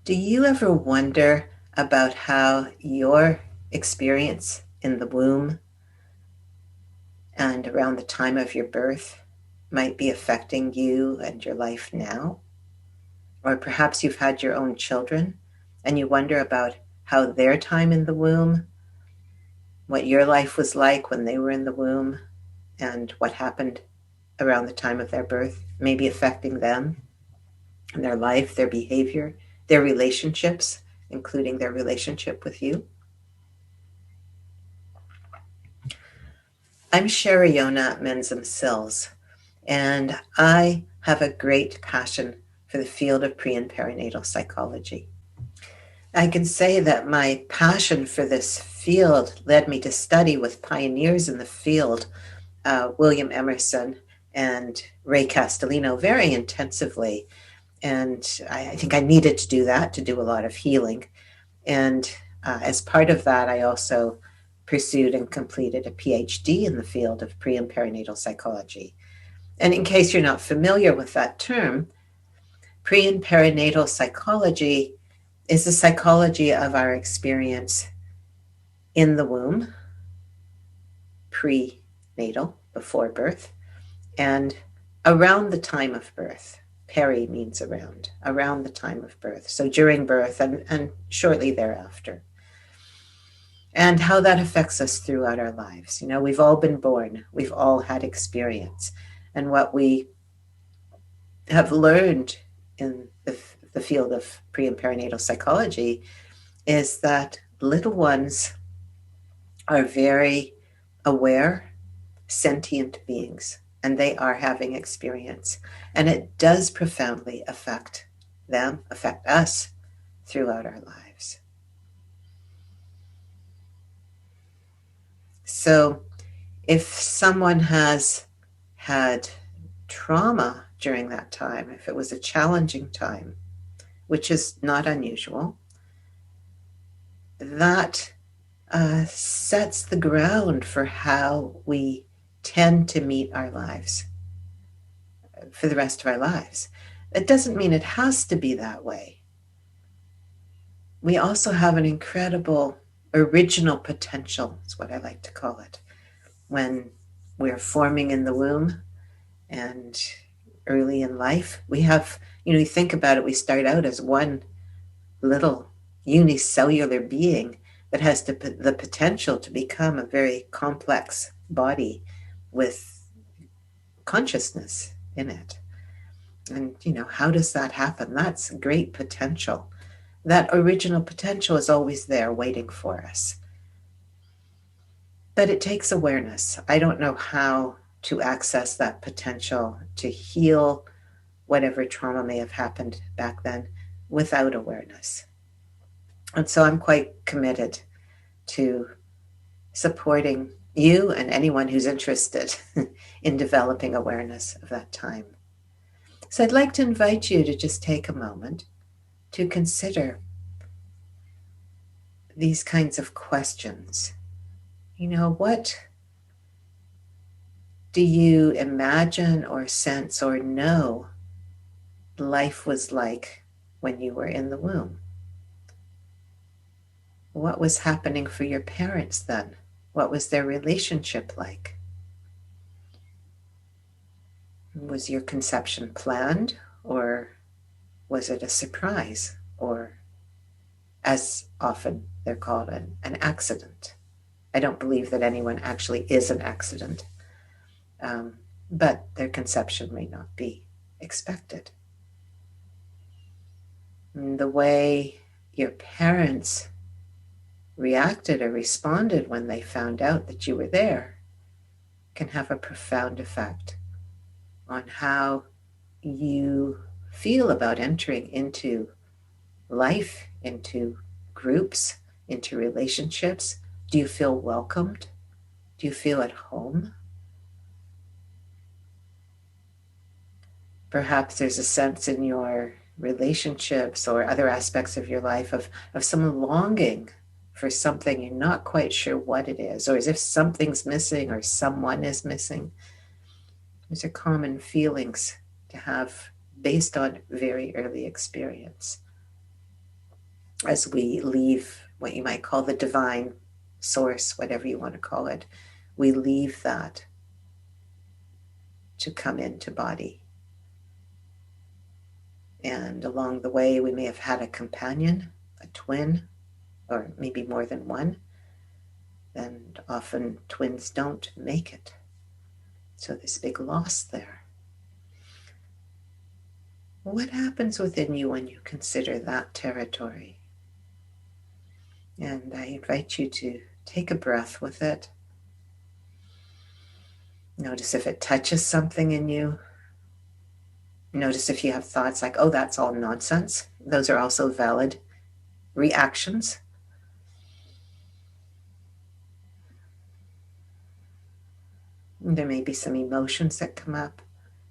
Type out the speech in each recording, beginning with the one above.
Do you ever wonder about how your experience in the womb and around the time of your birth might be affecting you and your life now? Or perhaps you've had your own children and you wonder about how their time in the womb, what your life was like when they were in the womb, and what happened around the time of their birth may be affecting them and their life, their behavior, their relationships, including their relationship with you. I'm Shariona Menzam-Sills, and I have a great passion for the field of pre and perinatal psychology. I can say that my passion for this field led me to study with pioneers in the field, William Emerson and Ray Castellino, very intensively. And I think I needed to do that to do a lot of healing. And as part of that, I also pursued and completed a PhD in the field of pre and perinatal psychology. And in case you're not familiar with that term, pre and perinatal psychology is the psychology of our experience in the womb, prenatal, before birth, and around the time of birth. Peri means around the time of birth. So during birth and shortly thereafter. And how that affects us throughout our lives. You know, we've all been born, we've all had experience. And what we have learned in the field of pre and perinatal psychology is that little ones are very aware, sentient beings, and they are having experience. And it does profoundly affect them, affect us throughout our lives. So if someone has had trauma during that time, if it was a challenging time, which is not unusual, that sets the ground for how we tend to meet our lives for the rest of our lives. It doesn't mean it has to be that way. We also have an incredible original potential, is what I like to call it, when we're forming in the womb and early in life. We have, you think about it, we start out as one little unicellular being that has the potential to become a very complex body with consciousness in it. And, how does that happen? That's great potential. That original potential is always there waiting for us. But it takes awareness. I don't know how to access that potential to heal whatever trauma may have happened back then without awareness. And so I'm quite committed to supporting you and anyone who's interested in developing awareness of that time. So I'd like to invite you to just take a moment to consider these kinds of questions. What do you imagine or sense or know life was like when you were in the womb? What was happening for your parents then? What was their relationship like? Was your conception planned, or was it a surprise, or, as often they're called, an accident? I don't believe that anyone actually is an accident, but their conception may not be expected. And the way your parents reacted or responded when they found out that you were there can have a profound effect on how you feel about entering into life, into groups, into relationships. Do you feel welcomed? Do you feel at home? Perhaps there's a sense in your relationships or other aspects of your life of some longing for something. You're not quite sure what it is, or as if something's missing or someone is missing. These are common feelings to have based on very early experience. as we leave what you might call the divine source, whatever you want to call it, we leave that to come into body. And along the way, we may have had a companion, a twin, or maybe more than one. And often twins don't make it. So there's a big loss there. What happens within you when you consider that territory? And I invite you to take a breath with it. Notice if it touches something in you. Notice if you have thoughts like, oh, that's all nonsense. Those are also valid reactions. There may be some emotions that come up.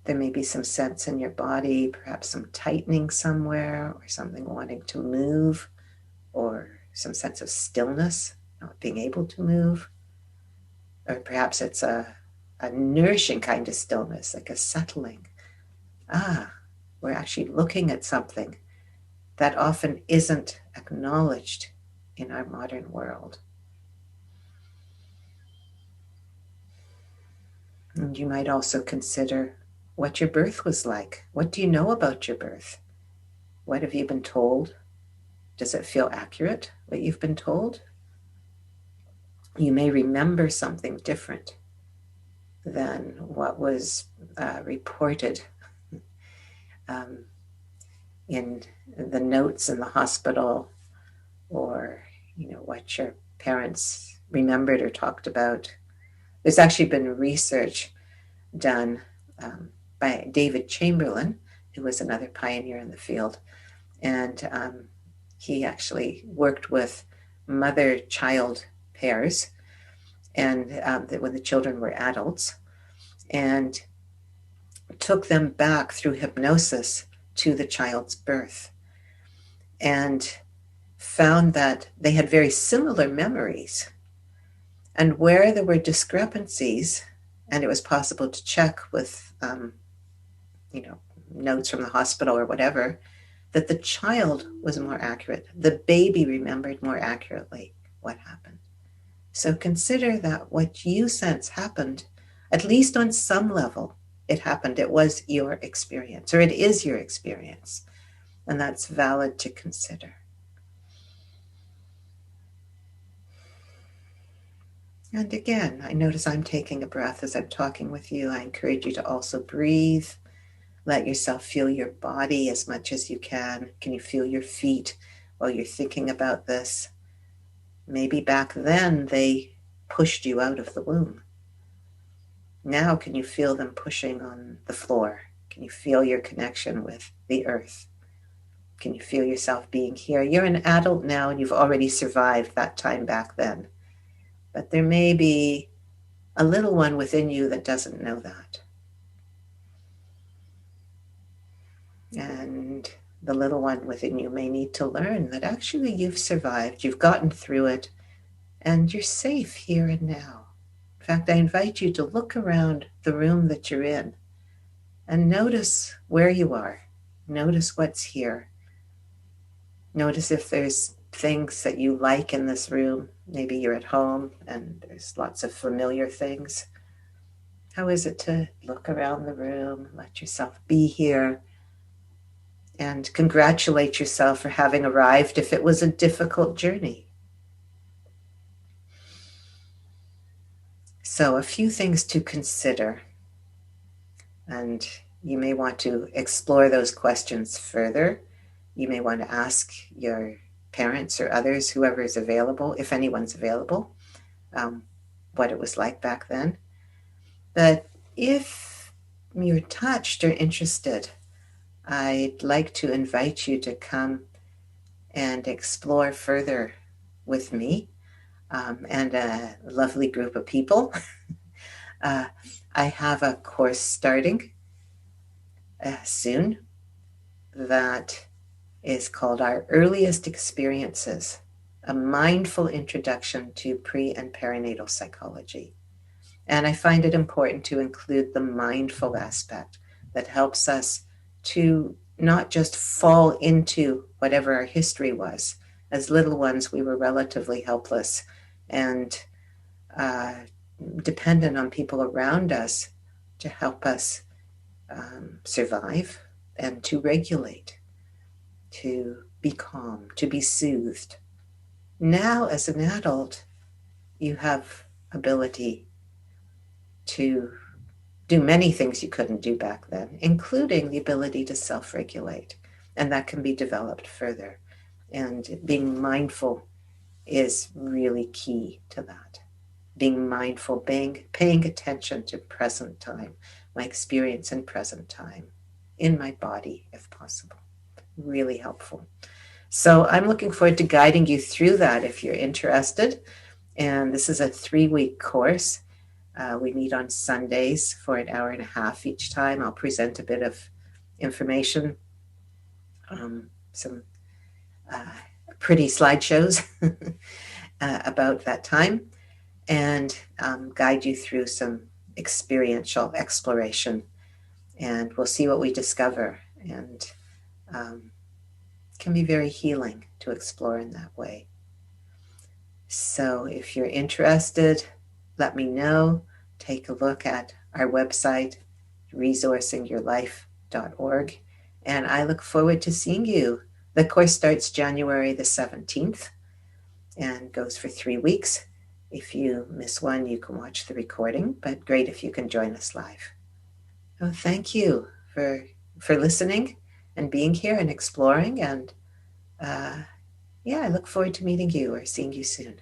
There may be some sense in your body, perhaps some tightening somewhere, or something wanting to move, or some sense of stillness, not being able to move. Or perhaps it's a nourishing kind of stillness, like a settling. We're actually looking at something that often isn't acknowledged in our modern world. And you might also consider what your birth was like. What do you know about your birth? What have you been told? Does it feel accurate, what you've been told? You may remember something different than what was reported in the notes in the hospital, or what your parents remembered or talked about. There's actually been research done by David Chamberlain, who was another pioneer in the field, and he actually worked with mother-child pairs, and when the children were adults, and took them back through hypnosis to the child's birth, and found that they had very similar memories. And where there were discrepancies, and it was possible to check with, notes from the hospital or whatever, that the child was more accurate. The baby remembered more accurately what happened. So consider that what you sense happened, at least on some level, it happened. It was your experience, or it is your experience. And that's valid to consider. And again, I notice I'm taking a breath as I'm talking with you. I encourage you to also breathe. Let yourself feel your body as much as you can. Can you feel your feet while you're thinking about this? Maybe back then they pushed you out of the womb. Now, can you feel them pushing on the floor? Can you feel your connection with the earth? Can you feel yourself being here? You're an adult now and you've already survived that time back then. But there may be a little one within you that doesn't know that. And the little one within you may need to learn that actually you've survived, you've gotten through it, and you're safe here and now. In fact, I invite you to look around the room that you're in and notice where you are. Notice what's here. Notice if there's things that you like in this room. Maybe you're at home and there's lots of familiar things. How is it to look around the room, let yourself be here, and congratulate yourself for having arrived if it was a difficult journey? So a few things to consider, and you may want to explore those questions further. You may want to ask your parents or others, whoever is available, if anyone's available, what it was like back then. But if you're touched or interested, I'd like to invite you to come and explore further with me and a lovely group of people. I have a course starting soon that is called Our Earliest Experiences, a mindful introduction to pre- and perinatal psychology. And I find it important to include the mindful aspect that helps us to not just fall into whatever our history was, as little ones, we were relatively helpless and uh, dependent on people around us to help us survive and to regulate, to be calm, to be soothed. Now, as an adult, you have ability to do many things you couldn't do back then, including the ability to self-regulate. And that can be developed further. And being mindful is really key to that. Being mindful, paying attention to present time, my experience in present time, in my body, if possible. Really helpful. So I'm looking forward to guiding you through that if you're interested. And this is a 3-week course. We meet on Sundays for an hour and a half each time. I'll present a bit of information, some pretty slideshows about that time, and guide you through some experiential exploration. And we'll see what we discover. And can be very healing to explore in that way. So if you're interested, let me know. Take a look at our website, resourcingyourlife.org, and I look forward to seeing you. The course starts January the 17th and goes for 3 weeks. If you miss one, you can watch the recording, but great if you can join us live. Oh, thank you for listening and being here and exploring, and I look forward to meeting you or seeing you soon.